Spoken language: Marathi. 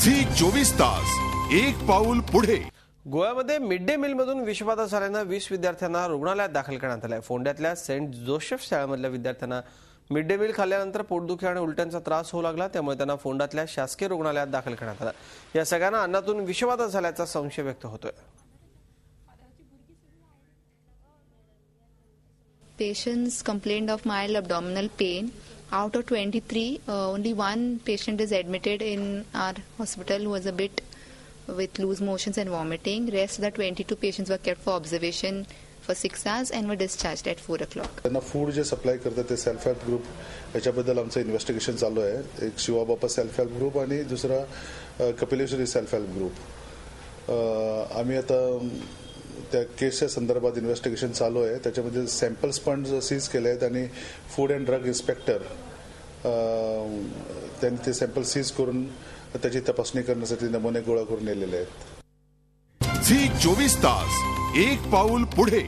झी 24 तास एक पाऊल पुढे। गोव्यामध्ये मिड डे मील मधून विषबाधा झाल्याने 20 विद्यार्थ्यांना रुग्णालयात दाखल करण्यात आले। फोंड्यातल्या सेंट जोसेफ शाळेमधल्या विद्यार्थ्यांना मिड डे मील खाल्ल्यानंतर पोटदुखी आणि उलट्यांचा त्रास होऊ लागला, त्यामुळे त्यांना फोंड्यातल्या शासकीय रुग्णालयात दाखल करण्यात आलं। या सगळ्यांना अन्नातून विषबाधा झाल्याचा संशय व्यक्त होतोय। Patients complained of mild abdominal pain. Out of 23, only one patient is admitted in our hospital who was a bit with loose motions and vomiting. Rest the 22 patients were kept for observation for 6 hours and were discharged at 4 o'clock. त्यांना फूड जे सप्लाय करतात ते सेल्फ हेल्प ग्रुप याच्याबद्दल आमचं इन्व्हेस्टिगेशन चालू आहे। एक शिवाबापा सेल्फ हेल्प ग्रुप आणि दुसरा कपिलेश्वरी सेल्फ हेल्प ग्रुप। आम्ही आता त्या केसच्या संदर्भात इन्व्हेस्टिगेशन चालू आहे। त्याच्यामध्ये सॅम्पल्स पण सीज केले आहेत आणि फूड अँड ड्रग इन्स्पेक्टर त्यांनी ते सॅम्पल सीज करून त्याची तपासणी करण्यासाठी नमुने गोळा करून नेलेले आहेत। झी 24 तास एक पाऊल पुढे।